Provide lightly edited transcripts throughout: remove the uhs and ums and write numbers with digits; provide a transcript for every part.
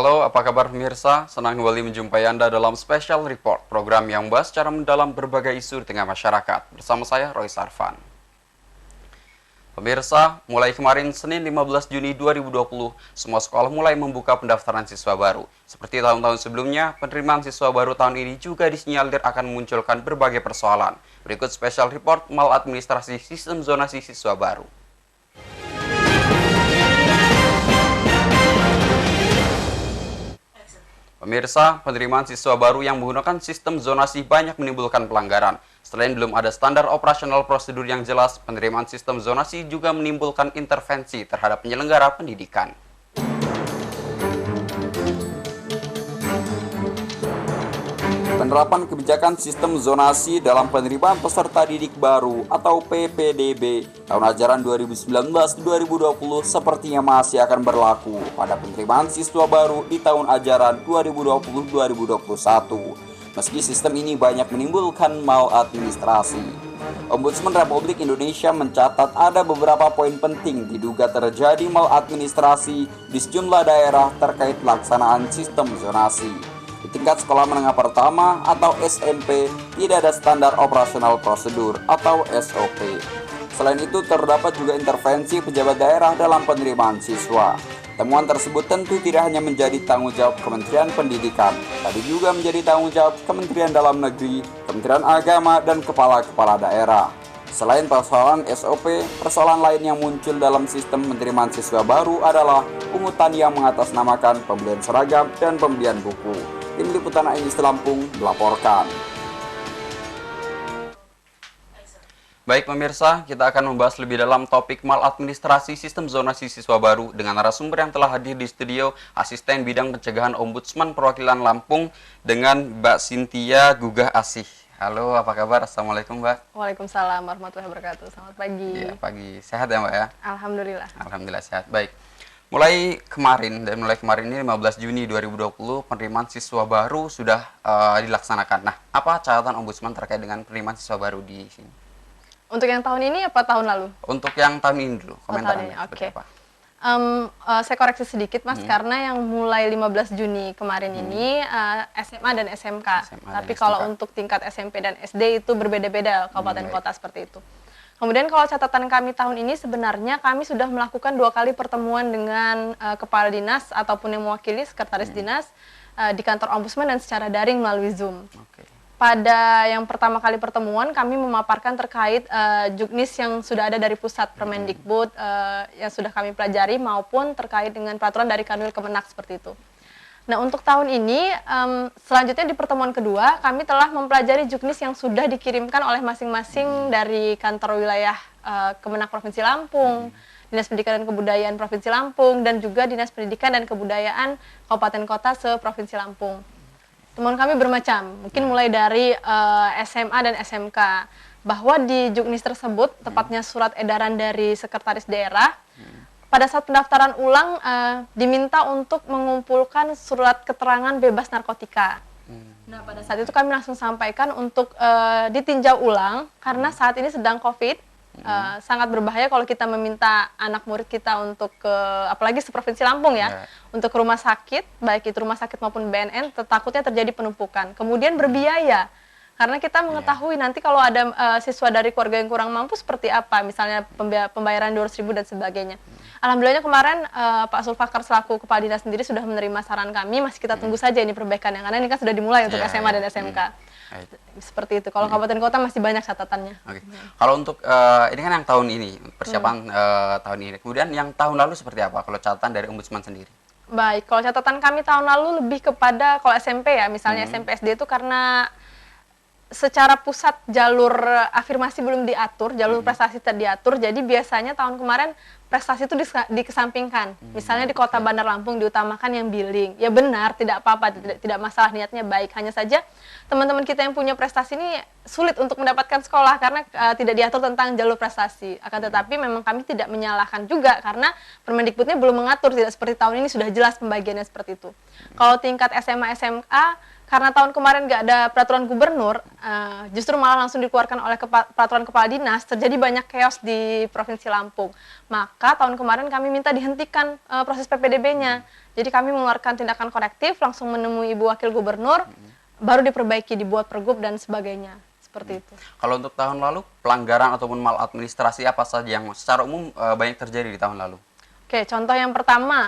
Halo, apa kabar pemirsa? Senang kembali menjumpai Anda dalam Special Report, program yang membahas secara mendalam berbagai isu di tengah masyarakat. Bersama saya, Roy Sarvan. Pemirsa, mulai kemarin Senin 15 Juni 2020, semua sekolah mulai membuka pendaftaran siswa baru. Seperti tahun-tahun sebelumnya, penerimaan siswa baru tahun ini juga disinyalir akan memunculkan berbagai persoalan. Berikut Special Report maladministrasi sistem zonasi siswa baru. Pemirsa, penerimaan siswa baru yang menggunakan sistem zonasi banyak menimbulkan pelanggaran. Selain belum ada standar operasional prosedur yang jelas, penerimaan sistem zonasi juga menimbulkan intervensi terhadap penyelenggara pendidikan. Penerapan kebijakan sistem zonasi dalam penerimaan peserta didik baru atau PPDB tahun ajaran 2019-2020 sepertinya masih akan berlaku pada penerimaan siswa baru di tahun ajaran 2020-2021. Meski sistem ini banyak menimbulkan maladministrasi. Ombudsman Republik Indonesia mencatat ada beberapa poin penting diduga terjadi maladministrasi di sejumlah daerah terkait pelaksanaan sistem zonasi. Di tingkat sekolah menengah pertama atau SMP, tidak ada standar operasional prosedur atau SOP. Selain itu, terdapat juga intervensi pejabat daerah dalam penerimaan siswa. Temuan tersebut tentu tidak hanya menjadi tanggung jawab Kementerian Pendidikan, tapi juga menjadi tanggung jawab Kementerian Dalam Negeri, Kementerian Agama, dan kepala-kepala daerah. Selain persoalan SOP, persoalan lain yang muncul dalam sistem penerimaan siswa baru adalah pungutan yang mengatasnamakan pembelian seragam dan pembelian buku. Tim Liputan AINIS Lampung melaporkan. Baik pemirsa, kita akan membahas lebih dalam topik maladministrasi sistem zonasi siswa baru dengan narasumber yang telah hadir di studio, Asisten Bidang Pencegahan Ombudsman Perwakilan Lampung dengan Mbak Cynthia Gugah Asih. Halo, apa kabar? Assalamualaikum Mbak. Waalaikumsalam warahmatullahi wabarakatuh. Selamat pagi. Iya, pagi. Sehat ya Mbak ya? Alhamdulillah. Alhamdulillah sehat. Baik. Mulai kemarin ini 15 Juni 2020 penerimaan siswa baru sudah dilaksanakan. Nah, apa catatan Ombudsman terkait dengan penerimaan siswa baru di sini? Untuk yang tahun ini apa tahun lalu? Untuk yang tahun ini dulu, komentarnya seperti apa? Saya koreksi sedikit Mas, karena yang mulai 15 Juni kemarin ini SMA dan SMK. Tapi kalau untuk tingkat SMP dan SD itu berbeda-beda kabupaten kota seperti itu. Kemudian kalau catatan kami tahun ini sebenarnya kami sudah melakukan 2 kali pertemuan dengan kepala dinas ataupun yang mewakili sekretaris dinas di kantor Ombudsman dan secara daring melalui Zoom. Pada yang pertama kali pertemuan kami memaparkan terkait juknis yang sudah ada dari pusat Permendikbud yang sudah kami pelajari maupun terkait dengan peraturan dari Kanwil Kemenak seperti itu. Nah, untuk tahun ini, selanjutnya di pertemuan kedua, kami telah mempelajari juknis yang sudah dikirimkan oleh masing-masing dari kantor wilayah Kemenak Provinsi Lampung, Dinas Pendidikan dan Kebudayaan Provinsi Lampung, dan juga Dinas Pendidikan dan Kebudayaan Kabupaten Kota se-Provinsi Lampung. Temuan kami bermacam, mungkin mulai dari SMA dan SMK, bahwa di juknis tersebut, tepatnya surat edaran dari Sekretaris Daerah, pada saat pendaftaran ulang diminta untuk mengumpulkan surat keterangan bebas narkotika. Nah, pada saat itu kami langsung sampaikan untuk ditinjau ulang karena saat ini sedang COVID. Sangat berbahaya kalau kita meminta anak murid kita untuk apalagi seprovinsi Lampung ya, untuk ke rumah sakit, baik itu rumah sakit maupun BNN, takutnya terjadi penumpukan. Kemudian berbiaya. Karena kita mengetahui nanti kalau ada siswa dari keluarga yang kurang mampu seperti apa, misalnya pembayaran 200.000 dan sebagainya. Alhamdulillahnya kemarin Pak Sulfakar selaku Kepala Dinas sendiri sudah menerima saran kami, masih kita tunggu saja ini perbaikannya, karena ini kan sudah dimulai untuk SMA dan SMK. Seperti itu, kalau kabupaten kota masih banyak catatannya. Kalau untuk, ini kan yang tahun ini, persiapan tahun ini, kemudian yang tahun lalu seperti apa kalau catatan dari Ombudsman sendiri? Baik, kalau catatan kami tahun lalu lebih kepada, kalau SMP ya, misalnya SMP SD itu karena secara pusat jalur afirmasi belum diatur, jalur prestasi tidak diatur, jadi biasanya tahun kemarin prestasi itu dikesampingkan. Misalnya di Kota Bandar Lampung diutamakan yang billing. Ya benar, tidak apa-apa, tidak masalah, niatnya baik. Hanya saja teman-teman kita yang punya prestasi ini sulit untuk mendapatkan sekolah karena tidak diatur tentang jalur prestasi. Akan tetapi memang kami tidak menyalahkan juga karena Permendikbudnya belum mengatur, tidak seperti tahun ini sudah jelas pembagiannya seperti itu. Kalau tingkat SMA SMA karena tahun kemarin nggak ada peraturan gubernur, justru malah langsung dikeluarkan oleh peraturan kepala dinas, terjadi banyak chaos di Provinsi Lampung. Maka tahun kemarin kami minta dihentikan proses PPDB-nya. Jadi kami mengeluarkan tindakan korektif, langsung menemui Ibu Wakil Gubernur, baru diperbaiki, dibuat pergub dan sebagainya. Seperti itu. Kalau untuk tahun lalu, pelanggaran ataupun maladministrasi apa saja yang secara umum banyak terjadi di tahun lalu? Oke, contoh yang pertama,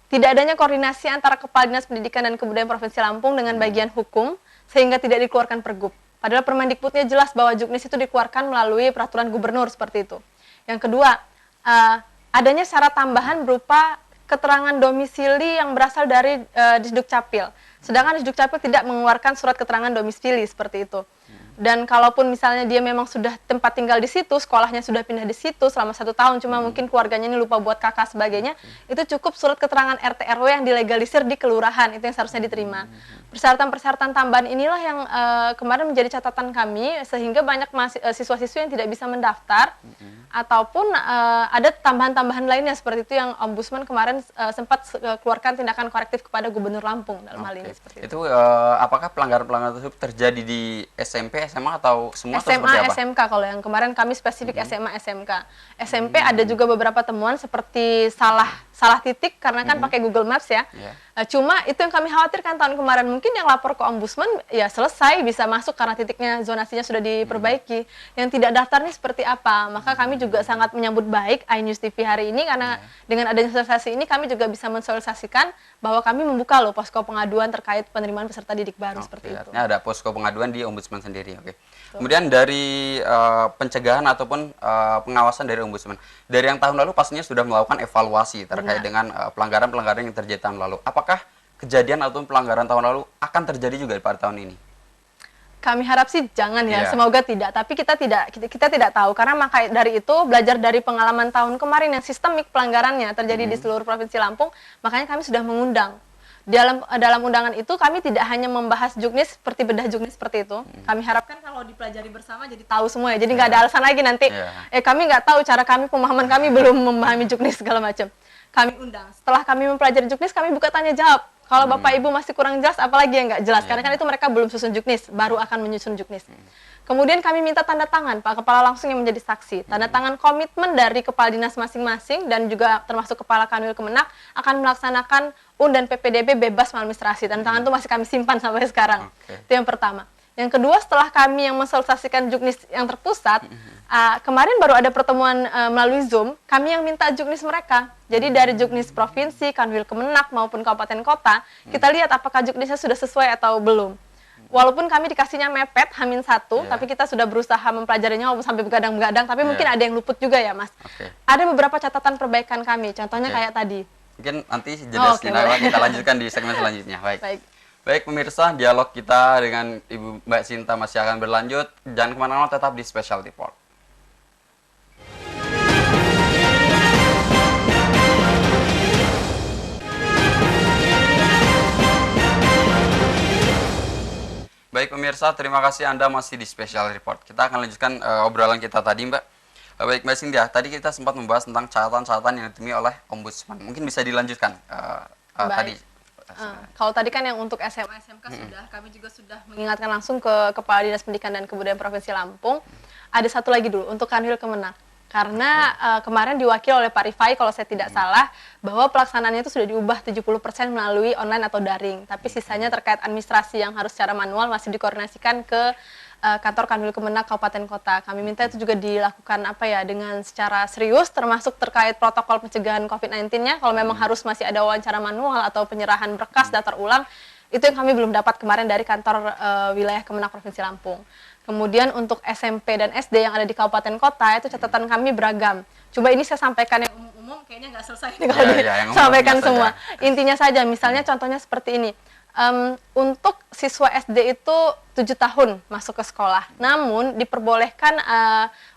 tidak adanya koordinasi antara Kepala Dinas Pendidikan dan Kebudayaan Provinsi Lampung dengan bagian hukum, sehingga tidak dikeluarkan pergub. Padahal Permendikbudnya jelas bahwa juknis itu dikeluarkan melalui peraturan gubernur seperti itu. Yang kedua, adanya syarat tambahan berupa keterangan domisili yang berasal dari Disduk Capil. Sedangkan Disduk Capil tidak mengeluarkan surat keterangan domisili seperti itu. Dan kalaupun misalnya dia memang sudah tempat tinggal di situ, sekolahnya sudah pindah di situ selama 1 tahun, cuma mungkin keluarganya ini lupa buat kakak sebagainya, itu cukup surat keterangan RT RW yang dilegalisir di kelurahan, itu yang seharusnya diterima. Persyaratan-persyaratan tambahan inilah yang kemarin menjadi catatan kami, sehingga banyak siswa-siswi yang tidak bisa mendaftar, ataupun ada tambahan-tambahan lainnya seperti itu yang Ombudsman kemarin sempat keluarkan tindakan korektif kepada Gubernur Lampung dalam hal ini. Seperti itu apakah pelanggaran-pelanggaran tersebut terjadi di SMP, SMA atau semua SMA, atau seperti apa? SMK kalau yang kemarin kami spesifik SMA, SMK. SMP ada juga beberapa temuan seperti salah titik karena kan pakai Google Maps ya. Cuma itu yang kami khawatirkan tahun kemarin, mungkin yang lapor ke Ombudsman ya selesai bisa masuk karena titiknya zonasinya sudah diperbaiki. Yang tidak daftar ini seperti apa? Maka kami juga sangat menyambut baik iNews TV hari ini karena dengan adanya sosialisasi ini kami juga bisa mensosialisasikan bahwa kami membuka loh posko pengaduan terkait penerimaan peserta didik baru seperti itu. Ada posko pengaduan di Ombudsman sendiri. Kemudian dari pencegahan ataupun pengawasan dari Ombudsman, dari yang tahun lalu pastinya sudah melakukan evaluasi terkait dengan pelanggaran-pelanggaran yang terjadi tahun lalu. Apakah kejadian ataupun pelanggaran tahun lalu akan terjadi juga pada tahun ini? Kami harap sih jangan ya, semoga tidak. Tapi kita tidak tahu karena maka dari itu belajar dari pengalaman tahun kemarin yang sistemik pelanggarannya terjadi di seluruh Provinsi Lampung, makanya kami sudah mengundang. Dalam undangan itu kami tidak hanya membahas juknis seperti bedah juknis seperti itu. Kami harapkan kalau dipelajari bersama jadi tahu semua ya. Jadi nggak ada alasan lagi nanti kami nggak tahu cara kami, pemahaman kami belum memahami juknis segala macam. Kami undang. Setelah kami mempelajari juknis, kami buka tanya jawab. Kalau Bapak Ibu masih kurang jelas, apalagi yang nggak jelas. Karena kan itu mereka belum susun juknis, baru akan menyusun juknis. Kemudian kami minta tanda tangan Pak Kepala langsung yang menjadi saksi. Tanda tangan komitmen dari Kepala Dinas masing-masing dan juga termasuk Kepala Kanwil Kemenak akan melaksanakan UN dan PPDB bebas maladministrasi. Tanda tangan itu masih kami simpan sampai sekarang. Itu yang pertama. Yang kedua, setelah kami yang mensosialisasikan juknis yang terpusat, kemarin baru ada pertemuan melalui Zoom, kami yang minta juknis mereka. Jadi dari juknis provinsi, Kanwil Kemenak maupun kabupaten kota, kita lihat apakah juknisnya sudah sesuai atau belum. Walaupun kami dikasihnya mepet H-1, tapi kita sudah berusaha mempelajarinya walaupun sampai begadang-begadang, tapi mungkin ada yang luput juga ya Mas. Ada beberapa catatan perbaikan kami, contohnya kayak tadi. Mungkin nanti jeda sejenak kita lanjutkan di segmen selanjutnya. Baik pemirsa, dialog kita dengan Ibu Mbak Sinta masih akan berlanjut. Jangan kemana-mana, tetap di Special Report. Baik pemirsa, terima kasih Anda masih di Special Report. Kita akan lanjutkan obrolan kita tadi Mbak. Baik Mbak Sinta, tadi kita sempat membahas tentang catatan-catatan yang ditemui oleh Ombudsman. Mungkin bisa dilanjutkan tadi. Kalau tadi kan yang untuk SMA, SMK sudah, kami juga sudah mengingatkan langsung ke Kepala Dinas Pendidikan dan Kebudayaan Provinsi Lampung. Ada satu lagi dulu untuk Kanwil Kemenak. Karena kemarin diwakili oleh Pak Rifai kalau saya tidak salah, bahwa pelaksanaannya itu sudah diubah 70% melalui online atau daring. Tapi sisanya terkait administrasi yang harus secara manual masih dikoordinasikan ke kantor Kanwil Kemenak Kabupaten Kota. Kami minta itu juga dilakukan dengan secara serius, termasuk terkait protokol pencegahan COVID-19-nya. Kalau memang harus masih ada wawancara manual atau penyerahan berkas daftar ulang, itu yang kami belum dapat kemarin dari kantor wilayah Kemenak Provinsi Lampung. Kemudian untuk SMP dan SD yang ada di kabupaten kota, itu catatan kami beragam. Coba ini saya sampaikan yang umum-umum, kayaknya nggak selesai nih kalau disampaikan semua. Intinya saja, misalnya contohnya seperti ini. Untuk siswa SD itu 7 tahun masuk ke sekolah, namun diperbolehkan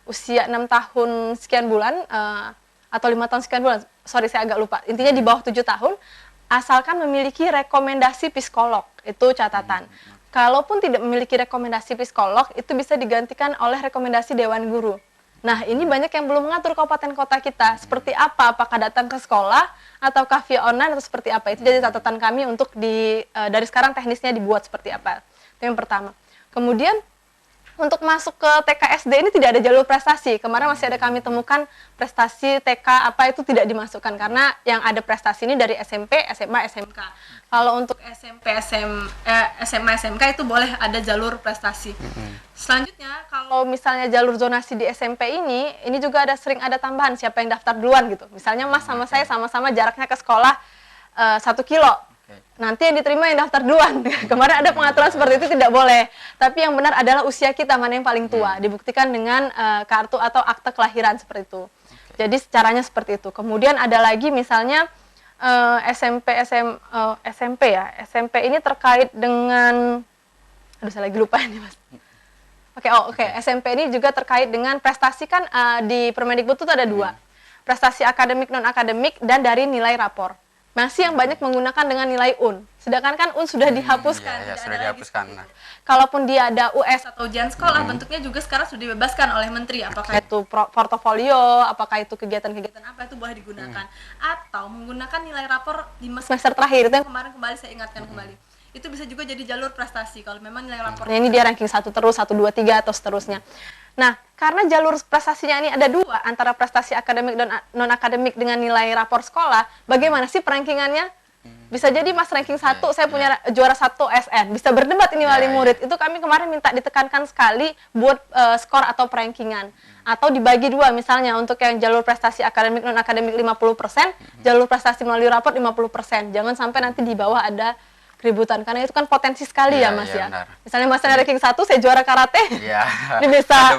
usia 6 tahun sekian bulan atau 5 tahun sekian bulan, sorry saya agak lupa, intinya di bawah 7 tahun, asalkan memiliki rekomendasi psikolog, itu catatan. Kalaupun tidak memiliki rekomendasi psikolog, itu bisa digantikan oleh rekomendasi Dewan Guru. Nah, ini banyak yang belum mengatur kabupaten kota kita. Seperti apa? Apakah datang ke sekolah, ataukah via online, atau seperti apa? Itu jadi catatan kami untuk dari sekarang teknisnya dibuat seperti apa. Itu yang pertama. Kemudian, Untuk masuk ke TK SD ini tidak ada jalur prestasi. Kemarin masih ada kami temukan prestasi TK apa itu tidak dimasukkan karena yang ada prestasi ini dari SMP, SMA, SMK. Kalau untuk SMP, SMA, SMK itu boleh ada jalur prestasi. Selanjutnya kalau misalnya jalur zonasi di SMP ini juga sering ada tambahan siapa yang daftar duluan gitu. Misalnya Mas sama saya sama-sama jaraknya ke sekolah 1 kilo. Nanti yang diterima yang daftar duluan. Kemarin ada pengaturan seperti itu, tidak boleh. Tapi yang benar adalah usia kita mana yang paling tua. Dibuktikan dengan kartu atau akte kelahiran seperti itu. Jadi caranya seperti itu. Kemudian ada lagi misalnya SMP ya. SMP ini terkait dengan, aduh saya lagi lupa nih Mas. Oke. SMP ini juga terkait dengan prestasi kan di Permendikbud itu ada 2. Prestasi akademik, non-akademik, dan dari nilai rapor. Masih yang banyak menggunakan dengan nilai UN. Sedangkan kan UN sudah dihapuskan. Sudah dihapuskan. Nah. Kalaupun dia ada US atau ujian sekolah, bentuknya juga sekarang sudah dibebaskan oleh Menteri. Apakah itu portofolio, apakah itu kegiatan-kegiatan apa, itu boleh digunakan. Atau menggunakan nilai rapor di semester terakhir. Itu yang kemarin kembali saya ingatkan kembali. Itu bisa juga jadi jalur prestasi kalau memang nilai rapornya ini dia ranking 1 terus, 1, 2, 3 atau seterusnya. Nah, karena jalur prestasinya ini ada 2 antara prestasi akademik dan non-akademik dengan nilai rapor sekolah, bagaimana sih perankingannya? Bisa jadi Mas ranking 1, saya punya juara 1 SN, bisa berdebat ini wali murid. Itu kami kemarin minta ditekankan sekali buat skor atau perankingan. Atau dibagi 2 misalnya untuk yang jalur prestasi akademik non-akademik 50%, jalur prestasi melalui rapor 50%. Jangan sampai nanti di bawah ada keributan, karena itu kan potensi sekali ya Mas ya. Benar. Misalnya Mas ranking 1, saya juara karate, ini bisa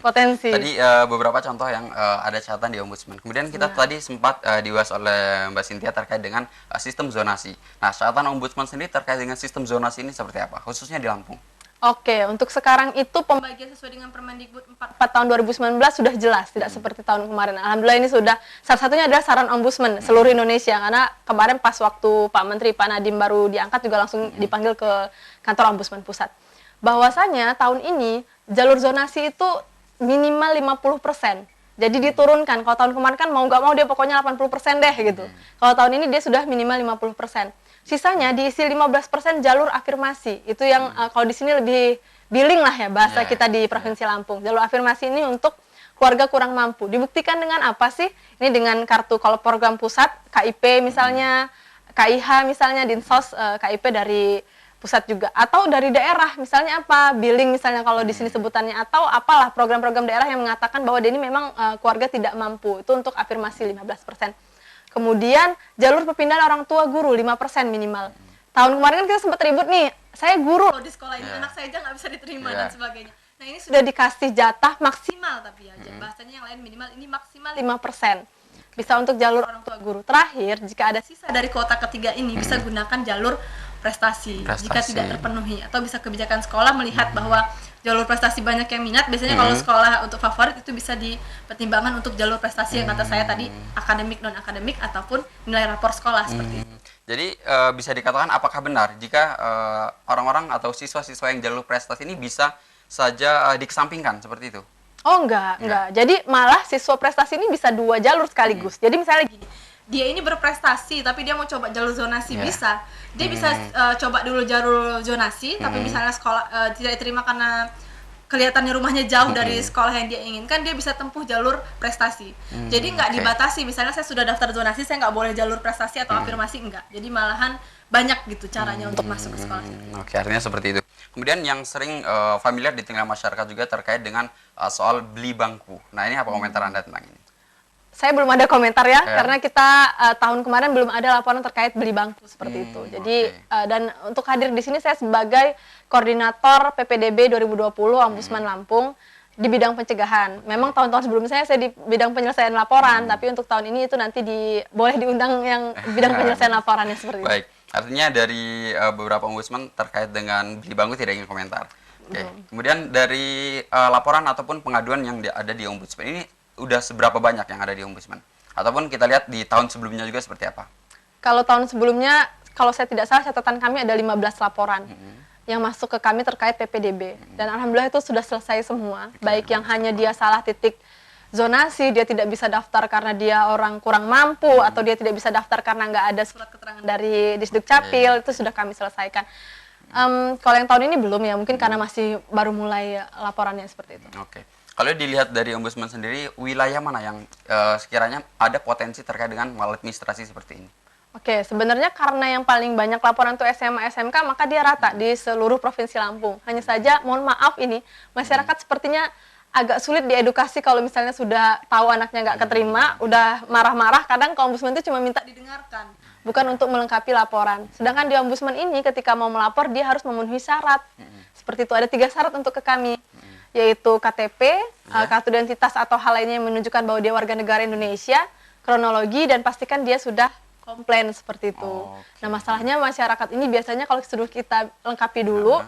potensi. Tadi beberapa contoh yang ada catatan di Ombudsman. Kemudian kita tadi sempat dibahas oleh Mbak Cynthia terkait dengan sistem zonasi. Nah, catatan Ombudsman sendiri terkait dengan sistem zonasi ini seperti apa, khususnya di Lampung? Oke, untuk sekarang itu pembagian sesuai dengan Permendikbud 44 tahun 2019 sudah jelas, tidak seperti tahun kemarin. Alhamdulillah ini sudah, salah satunya adalah saran Ombudsman seluruh Indonesia, karena kemarin pas waktu Pak Menteri, Pak Nadiem baru diangkat juga langsung dipanggil ke kantor Ombudsman Pusat. Bahwasanya tahun ini jalur zonasi itu minimal 50%. Jadi diturunkan, kalau tahun kemarin kan mau nggak mau dia pokoknya 80% deh gitu. Kalau tahun ini dia sudah minimal 50%. Sisanya diisi 15% jalur afirmasi. Itu yang kalau di sini lebih billing lah ya bahasa kita di Provinsi Lampung. Jalur afirmasi ini untuk keluarga kurang mampu. Dibuktikan dengan apa sih? Ini dengan kartu kalau program pusat, KIP misalnya, KIH misalnya, Dinsos, KIP dari pusat juga. Atau dari daerah, misalnya apa? Billing misalnya kalau di sini sebutannya. Atau apalah program-program daerah yang mengatakan bahwa dia ini memang keluarga tidak mampu. Itu untuk afirmasi 15%. Kemudian jalur perpindahan orang tua guru 5% minimal. Tahun kemarin kan kita sempat ribut nih, saya guru loh di sekolah ini, anak saya aja nggak bisa diterima dan sebagainya. Nah ini sudah dikasih jatah maksimal tapi aja, bahasanya yang lain minimal, ini maksimal 5%. Bisa untuk jalur orang tua guru. Terakhir, jika ada sisa dari kuota ketiga ini, bisa gunakan jalur prestasi. Jika tidak terpenuhi. Atau bisa kebijakan sekolah melihat bahwa jalur prestasi banyak yang minat, biasanya kalau sekolah untuk favorit itu bisa dipertimbangkan untuk jalur prestasi yang kata saya tadi, akademik, non-akademik, ataupun nilai rapor sekolah seperti itu. Jadi bisa dikatakan apakah benar jika orang-orang atau siswa-siswa yang jalur prestasi ini bisa saja dikesampingkan seperti itu? Oh enggak. Jadi malah siswa prestasi ini bisa 2 jalur sekaligus. Jadi misalnya gini, dia ini berprestasi tapi dia mau coba jalur zonasi bisa. Dia bisa coba dulu jalur zonasi tapi misalnya sekolah tidak diterima karena kelihatannya rumahnya jauh dari sekolah yang dia inginkan, dia bisa tempuh jalur prestasi. Jadi nggak dibatasi, misalnya saya sudah daftar zonasi, saya nggak boleh jalur prestasi atau afirmasi, enggak. Jadi malahan banyak gitu caranya untuk masuk ke sekolah. Oke, artinya seperti itu. Kemudian yang sering familiar di tengah masyarakat juga terkait dengan soal beli bangku. Nah, ini apa komentar Anda tentang ini? Saya belum ada komentar ya, karena kita tahun kemarin belum ada laporan terkait beli bangku seperti itu. Jadi dan untuk hadir di sini saya sebagai koordinator PPDB 2020 Ombudsman Lampung di bidang pencegahan. Memang tahun-tahun sebelumnya saya di bidang penyelesaian laporan, tapi untuk tahun ini itu nanti boleh diundang yang bidang penyelesaian laporannya seperti itu. Baik, artinya dari beberapa ombudsman terkait dengan beli bangku tidak ingin komentar. Oke. Kemudian dari laporan ataupun pengaduan yang ada di ombudsman ini udah seberapa banyak yang ada di Ombudsman? Ataupun kita lihat di tahun sebelumnya juga seperti apa? Kalau tahun sebelumnya, kalau saya tidak salah catatan kami ada 15 laporan yang masuk ke kami terkait PPDB. Dan alhamdulillah itu sudah selesai semua. Baik yang hanya dia salah titik zonasi, dia tidak bisa daftar karena dia orang kurang mampu, atau dia tidak bisa daftar karena nggak ada surat keterangan dari Disduk Capil, itu sudah kami selesaikan. Hmm. Kalau yang tahun ini belum ya, mungkin karena masih baru mulai laporannya seperti itu. Oke. Kalau dilihat dari Ombudsman sendiri, wilayah mana yang sekiranya ada potensi terkait dengan maladministrasi seperti ini? Oke, sebenarnya karena yang paling banyak laporan tuh SMA, SMK, maka dia rata di seluruh Provinsi Lampung. Hanya saja, mohon maaf ini, masyarakat sepertinya agak sulit diedukasi kalau misalnya sudah tahu anaknya nggak keterima, udah marah-marah, kadang ke Ombudsman itu cuma minta didengarkan, bukan untuk melengkapi laporan. Sedangkan di Ombudsman ini ketika mau melapor, dia harus memenuhi syarat. Seperti itu, ada 3 syarat untuk ke kami, yaitu KTP, kartu identitas atau hal lainnya yang menunjukkan bahwa dia warga negara Indonesia, kronologi, dan pastikan dia sudah komplain seperti itu. Nah, masalahnya masyarakat ini biasanya kalau suruh kita lengkapi dulu,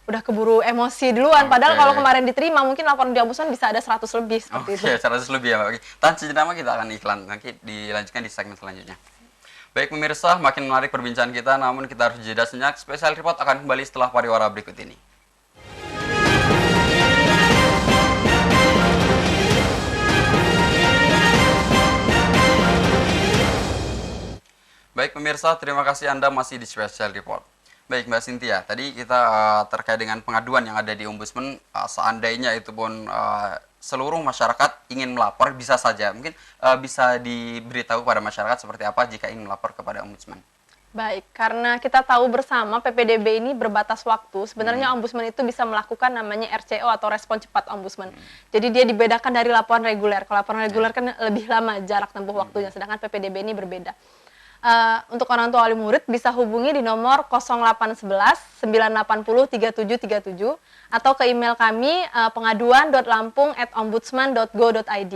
udah keburu emosi duluan. Padahal kalau kemarin diterima, mungkin laporan di Ombudsman bisa ada 100 lebih seperti itu. 100 lebih ya, Mbak. Oke. Tahan sejenak, kita akan iklan. Nanti dilanjutkan di segmen selanjutnya. Baik pemirsa, makin menarik perbincangan kita, namun kita harus jeda sejenak. Special Report akan kembali setelah pariwara berikut ini. Baik pemirsa, terima kasih Anda masih di Special Report. Baik Mbak Cynthia, tadi kita terkait dengan pengaduan yang ada di Ombudsman, seandainya itu pun seluruh masyarakat ingin melapor, bisa saja. Mungkin bisa diberitahu pada masyarakat seperti apa jika ingin melapor kepada Ombudsman. Baik, karena kita tahu bersama PPDB ini berbatas waktu, sebenarnya Ombudsman itu bisa melakukan namanya RCO atau respon cepat Ombudsman. Jadi dia dibedakan dari laporan reguler. Kalau laporan reguler kan lebih lama jarak tempuh waktunya, sedangkan PPDB ini berbeda. Untuk orang tua wali murid bisa hubungi di nomor 0811 980 3737 atau ke email kami pengaduan.lampung@ombudsman.go.id.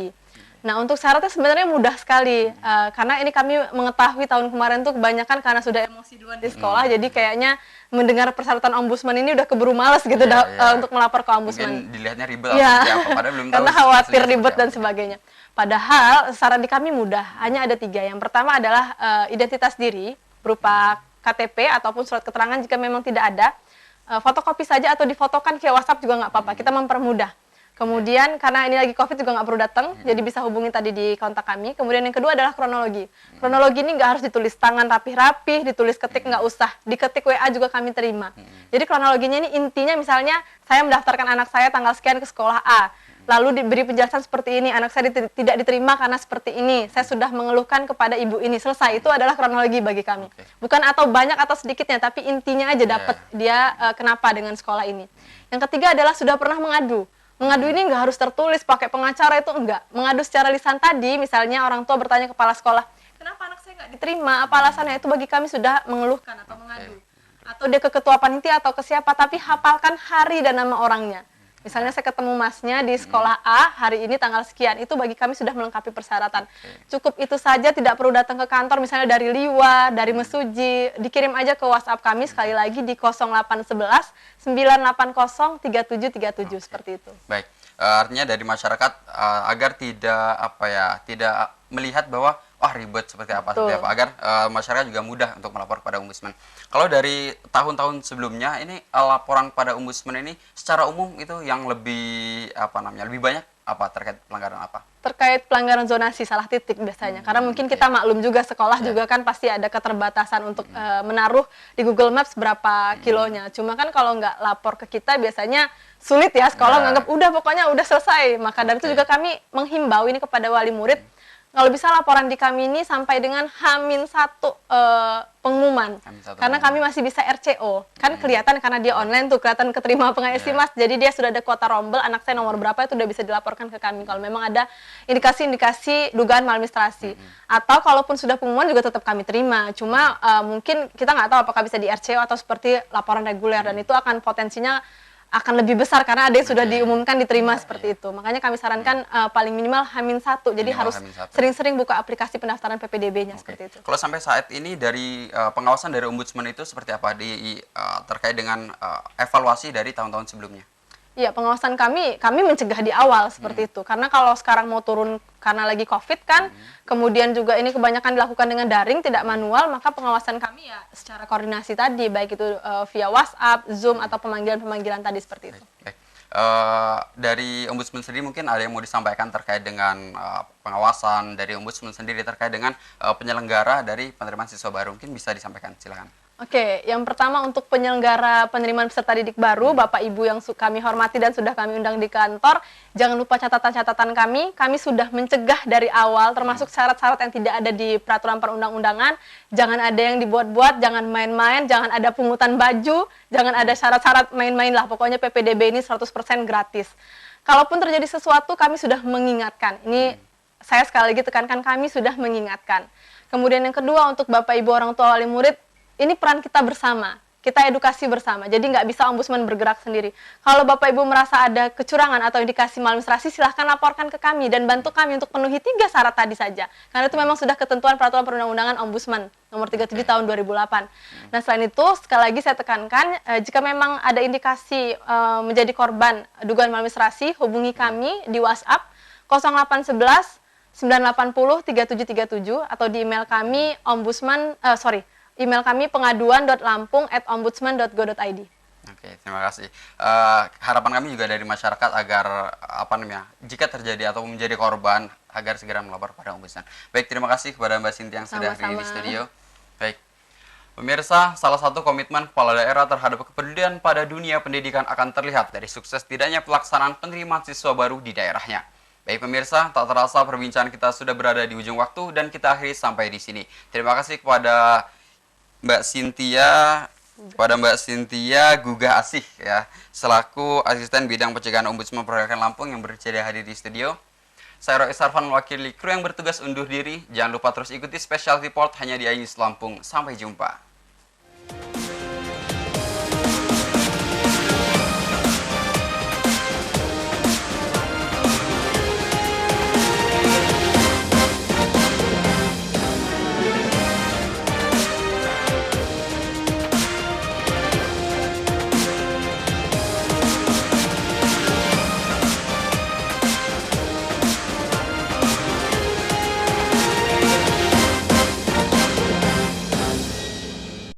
Nah, untuk syaratnya sebenarnya mudah sekali, karena ini kami mengetahui tahun kemarin tuh kebanyakan karena sudah emosi duluan di sekolah, jadi kayaknya mendengar persyaratan Ombudsman ini udah keburu males gitu untuk melapor ke Ombudsman. Mungkin dilihatnya ribet atau seperti apa, padahal belum tahu. Karena khawatir ribet dan sebagainya. Padahal syarat di kami mudah, hanya ada 3. Yang pertama adalah identitas diri berupa KTP ataupun surat keterangan jika memang tidak ada. Fotokopi saja atau difotokan via WhatsApp juga nggak apa-apa, kita mempermudah. Kemudian karena ini lagi COVID juga nggak perlu datang, jadi bisa hubungi tadi di kontak kami. Kemudian yang kedua adalah kronologi. Kronologi ini nggak harus ditulis tangan rapih-rapih, ditulis ketik nggak usah, diketik WA juga kami terima. Jadi kronologinya ini intinya misalnya saya mendaftarkan anak saya tanggal sekian ke sekolah A. Lalu diberi penjelasan seperti ini, anak saya tidak diterima karena seperti ini, saya sudah mengeluhkan kepada ibu ini, selesai. Itu adalah kronologi bagi kami. Bukan atau banyak atau sedikitnya, tapi intinya aja dapat dia kenapa dengan sekolah ini. Yang ketiga adalah sudah pernah mengadu. Mengadu ini nggak harus tertulis, pakai pengacara itu enggak. Mengadu secara lisan tadi, misalnya orang tua bertanya kepala sekolah, kenapa anak saya nggak diterima, apa alasannya, itu bagi kami sudah mengeluhkan atau mengadu. Atau dia ke ketua panitia atau ke siapa, tapi hafalkan hari dan nama orangnya. Misalnya saya ketemu masnya di sekolah A, hari ini tanggal sekian, itu bagi kami sudah melengkapi persyaratan. Cukup itu saja, tidak perlu datang ke kantor, misalnya dari Liwa, dari Mesuji, dikirim aja ke WhatsApp kami, sekali lagi di 0811 980 3737, seperti itu. Baik, artinya dari masyarakat agar tidak melihat bahwa ribet seperti apa, agar masyarakat juga mudah untuk melapor kepada Ombudsman. Kalau dari tahun-tahun sebelumnya ini laporan pada Ombudsman ini secara umum itu yang lebih lebih banyak terkait pelanggaran apa? Terkait pelanggaran zonasi salah titik biasanya, karena mungkin kita maklum juga sekolah juga kan pasti ada keterbatasan untuk menaruh di Google Maps berapa kilonya. Cuma kan kalau nggak lapor ke kita biasanya sulit ya, sekolah nganggap udah pokoknya udah selesai. Maka dari itu juga kami menghimbau ini kepada wali murid, kalau bisa laporan di kami ini sampai dengan H-1 pengumuman. Karena kami masih bisa RCO. Kan kelihatan karena dia online tuh, kelihatan keterima pengisi mas. Jadi dia sudah ada kuota rombel, anak saya nomor berapa itu udah bisa dilaporkan ke kami. Kalau memang ada indikasi-indikasi dugaan maladministrasi. Atau kalaupun sudah pengumuman juga tetap kami terima. Cuma mungkin kita nggak tahu apakah bisa di RCO atau seperti laporan reguler. Dan itu akan potensinya akan lebih besar karena ada yang sudah diumumkan diterima seperti itu. Makanya kami sarankan paling minimal H-1. Jadi harus sering-sering buka aplikasi pendaftaran PPDB-nya seperti itu. Kalau sampai saat ini dari pengawasan dari Ombudsman itu seperti apa terkait dengan evaluasi dari tahun-tahun sebelumnya? Iya, pengawasan kami mencegah di awal seperti itu. Karena kalau sekarang mau turun karena lagi COVID kan, kemudian juga ini kebanyakan dilakukan dengan daring, tidak manual, maka pengawasan kami ya secara koordinasi tadi, baik itu via WhatsApp, Zoom, atau pemanggilan-pemanggilan tadi seperti itu. Baik. Dari Ombudsman sendiri mungkin ada yang mau disampaikan terkait dengan pengawasan dari Ombudsman sendiri terkait dengan penyelenggara dari penerimaan siswa baru, mungkin bisa disampaikan, silakan. Oke, yang pertama untuk penyelenggara penerimaan peserta didik baru, Bapak Ibu yang kami hormati dan sudah kami undang di kantor, jangan lupa catatan-catatan kami. Kami sudah mencegah dari awal, termasuk syarat-syarat yang tidak ada di peraturan perundang-undangan. Jangan ada yang dibuat-buat, jangan main-main, jangan ada pungutan baju, jangan ada syarat-syarat main-main lah. Pokoknya PPDB ini 100% gratis. Kalaupun terjadi sesuatu, kami sudah mengingatkan. Ini saya sekali lagi tekankan, kami sudah mengingatkan. Kemudian yang kedua, untuk Bapak Ibu orang tua wali murid, ini peran kita bersama, kita edukasi bersama, jadi nggak bisa ombudsman bergerak sendiri. Kalau Bapak Ibu merasa ada kecurangan atau indikasi maladministrasi, silahkan laporkan ke kami dan bantu kami untuk penuhi 3 syarat tadi saja. Karena itu memang sudah ketentuan peraturan perundang-undangan ombudsman nomor 37 tahun 2008. Nah, selain itu, sekali lagi saya tekankan, jika memang ada indikasi menjadi korban dugaan maladministrasi, hubungi kami di WhatsApp 0811 980 3737 atau di email kami email kami pengaduan.lampung@ombudsman.go.id. Oke, terima kasih. Harapan kami juga dari masyarakat agar jika terjadi atau menjadi korban agar segera melapor pada ombudsman. Baik, terima kasih kepada Mbak Sinti yang sudah hadir di studio. Baik, pemirsa, salah satu komitmen kepala daerah terhadap kepedulian pada dunia pendidikan akan terlihat dari sukses tidaknya pelaksanaan penerimaan siswa baru di daerahnya. Baik pemirsa, tak terasa perbincangan kita sudah berada di ujung waktu dan kita akhiri sampai di sini. Terima kasih kepada Mbak Cynthia Gugah Asih ya, selaku asisten bidang pencegahan Ombudsman Perwakilan Lampung yang bersedia hadir di studio. Saya Roy Sarvan mewakili kru yang bertugas undur diri. Jangan lupa terus ikuti Special Report hanya di iNews Lampung. Sampai jumpa.